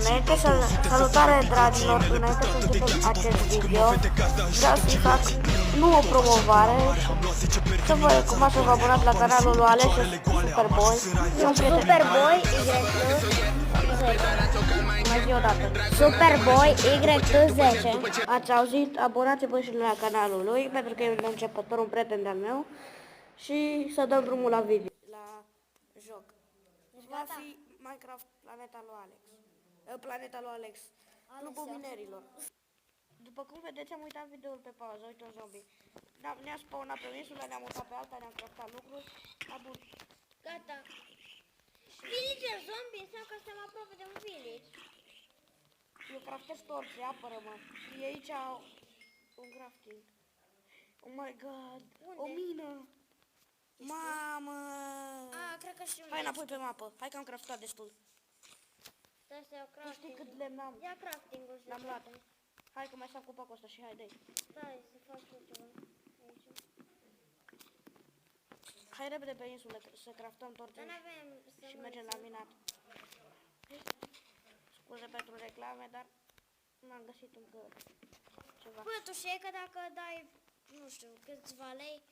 Înainte salutare dragilor, înainte să începem acest video, vreau să-i fac nu o promovare, să vă recomand să vă abonați la canalul lui Alex Superboy. Superboy Mai zi o dată. Superboy Y10. Ați auzit? Abonați-vă și la canalul lui, pentru că e un începător, un prieten de-al meu. Și să dăm drumul la video, la joc. Va fi Minecraft Planeta lui Alex. Planeta lui Alex. Clubul minerilor. După cum vedeți, am uitat videoul pe pauză. Uite un zombie. Ne-a spawnat pe o insulă, ne-am mutat pe alta, ne-am craftat lucruri. Bun. Gata. Villager zombie înseamnă că suntem aproape de un village. Eu craftez torțe, apără-mă. E aici un crafting. Oh my god. Unde? O mină. Mamă. Cred că știu. Hai înapoi pe mapă. Hai că am craftat destul. Asta e o Tu știi crafting. cât lemn am? Ia crafting-ul și L-am luat. Hai că mai stau cu pacul ăsta și hai, dă-i. Stai să fac eu ceva aici. Hai repede pe insulă să craftăm torțe Dar n-avem și mergem la minat. Scuze pentru reclame, dar n-am găsit încă ceva. Bă, tu știi că dacă dai, nu știu, câțiva lei,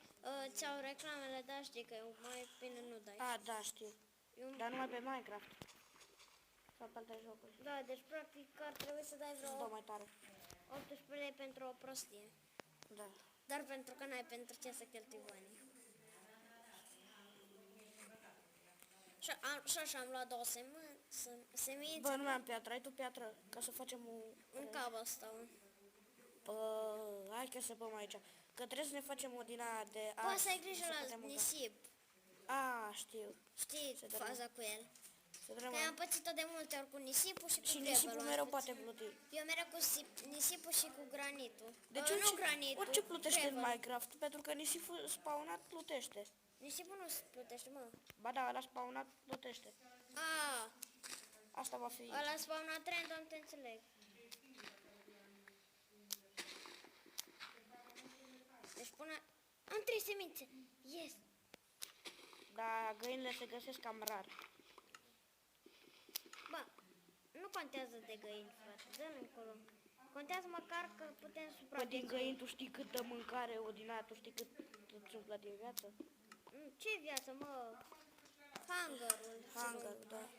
ți-au reclamele, dar știi că mai bine nu dai. Da, știu. Dar numai pe Minecraft. Sau pe alte jocuri. Da, deci practic ar trebui să dai Dă vreo mai tare. 18 lei pentru o prostie. Da. Dar pentru că n-ai pentru ce să cheltui banii. Și așa am luat două semințe. Bă, nu mai am piatră. Ai tu piatră? Ca să facem Un cobblestone. Hai că săpăm aici. Că trebuie să ne facem o din aia de Bă, să ai grijă la nisip. Știu. Știi faza cu el. Se Că drămă. am pățit-o de multe ori cu nisipul și cu Și gravelul nisipul mereu atât. poate pluti. Eu mereu cu nisipul și cu granitul. Deci Nu granitul. orice plutește în gravel. Minecraft, pentru că nisipul spawnat plutește. Nisipul nu se plutește, mă. Ba da, ăla spawnat plutește. Asta va fi. Ăla spawnat random, te înțeleg. Deci până... Am 3 semințe. Yes. Dar găinile se găsesc cam rar. Bă, nu contează de găini, frate. Dă-mi încolo. Contează măcar că putem Păi din supraviețui. găini tu știi câtă mâncare, o din aia, tu știi cât îți umplă din viață? Ce viață, mă? Hangarul. Hunger, da.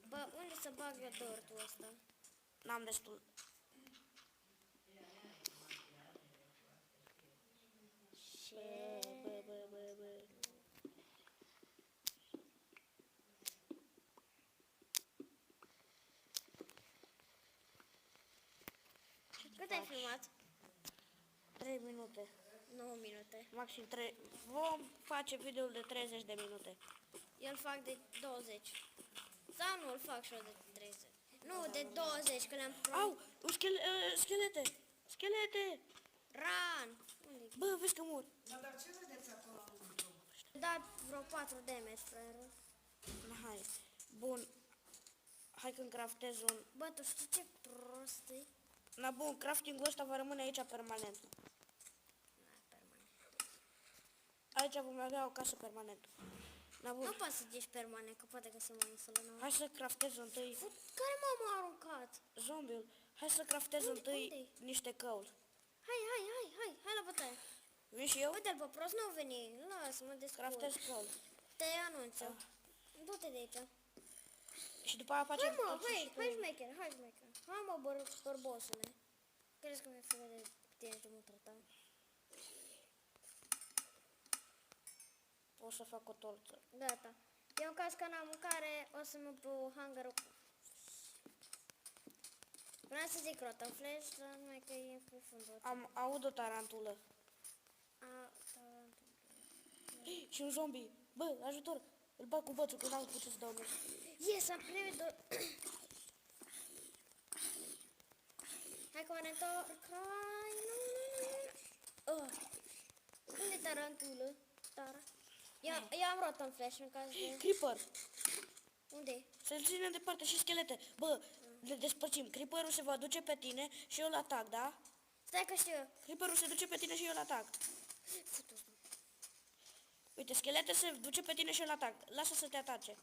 Bă, unde să bag eu tortul ăsta? N-am destul. Bă. Cât ai filmat? 3 minute. 9 minute. Maxim 3. Vom face videoul de 30 de minute. Eu îl fac de 20. Sau nu, îl fac și eu de 30. Nu, de 20, că le-am Au! Un schelete! Schelete! Run! Unde? Bă, vezi că mor. Dat vreo 4 damage, fraierul. Hai. Bun. Hai că-mi craftez un... Bă, tu știi ce prost e? Bun, craftingul ăsta va rămâne aici permanent. Aici vom avea o casă permanentă. Bun. Nu poți să zici permanent, că poate găsim o insulă nouă. Hai să craftez întâi Care m-a aruncat? zombiul. Hai să craftez întâi niște căuli. Hai la bătaie. Vin și eu? Uite-l pe prost, nu veni. Lasă-mă descurc. Craftez căuli. Te anunță. Du-te de aici. Și după aia facem... Hai șmecher. Hai mă, bărbosule. Crezi că mi-e frică de tine și de mă trata? O să fac o torță. Gata. Eu în caz că n-am mâncare, o să mă pe hangarul. Vreau să zic rota flash, dar numai că e pe fundul. Aud o tarantulă. Și un zombie. Bă, ajutor! Îl bag cu bățul, că n-am putut să dau merg. Yes, am primit Hai că mă reîntorc. Hai, nu. Unde e tarantulă? Tara. Eu am rota în flash în caz de... Creeper! Unde? Să-l ținem departe și schelete. Bă, le despărțim. Creeperul se va duce pe tine și eu îl atac, da? Stai că știu eu. Creeperul se duce pe tine și eu îl atac. Uite, schelete se duce pe tine și eu îl atac. Lasă să te atace.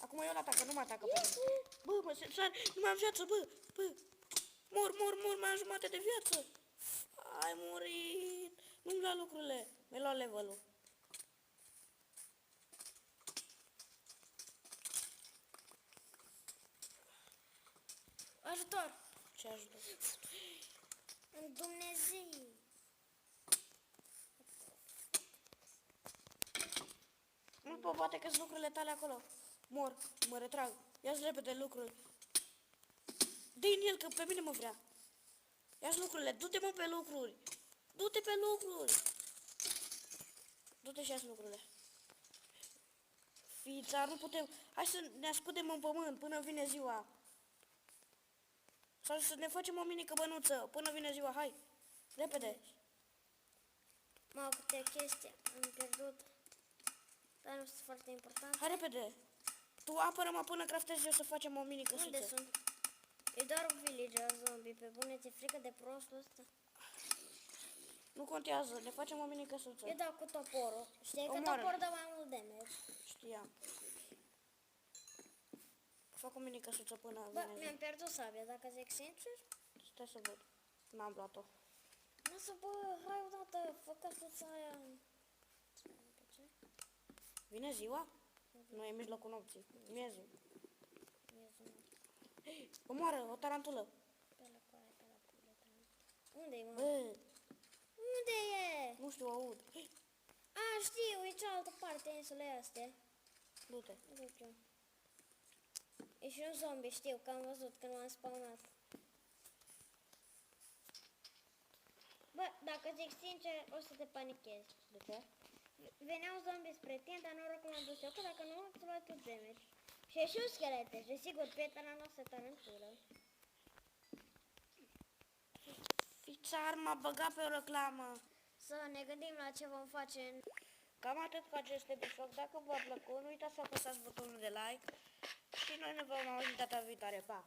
Acum eu îl atac, că nu mă atacă pe mine. Bă, Mamă, se sare, nu mai am viață, bă. Mor, mai am jumate de viață. Ai murit. Nu-mi lua lucrurile. Mi-ai luat level-ul. Ajutor! Ce ajută? În Dumnezeu! Nu pot, poate că sunt lucrurile tale acolo. Mor, mă retrag. Ia-ți repede lucruri. Dă-i în el, că pe mine mă vrea. Ia-ți lucrurile, du-te mă pe lucruri. Du-te pe lucruri. Du-te și ia-ți lucrurile. Fița, nu putem. Hai să ne ascundem în pământ până vine ziua. Sau să ne facem o minică bănuță până vine ziua, hai. Repede. M-au câte chestii, am pierdut. Dar nu sunt foarte important. Hai repede. Tu apără-mă până craftezi eu să facem o mini căsuță. Unde sunt? E doar un villager zombie, pe bune, ți-e frică de prostul ăsta? Nu contează, ne facem o mini căsuță. Eu dau cu toporul. Știi că Omoară. toporul dă mai mult damage. Știam. Fac o mini căsuță până Bă, vine mi-am pierdut sabia, dacă zic sincer. Stai să văd. N-am luat-o. Lasă, bă, hai odată, fă căsuța aia. Vine ziua? Nu, e mijlocul nopții. Miezul. Omoară, o tarantulă. Unde-i, mă? Bă, Unde e? nu știu, aud. A, știu, e cealaltă parte a insulei astea. Du-te. Duce. E și un zombie, știu, că am văzut când m-am spawnat. Bă, dacă zic sincer, o să te panichezi. De ce? Veneau zombii spre tine, dar noroc că m-am dus eu, că dacă nu, ți luat tot damage. Și e și un schelete, și sigur, prietena noastră tarantulă. Fițar m-a băgat pe o reclamă. Să ne gândim la ce vom face în... Cam atât cu acest episod. Dacă v-a plăcut, nu uitați să apăsați butonul de like. Și noi ne vom auzi data viitoare. Pa!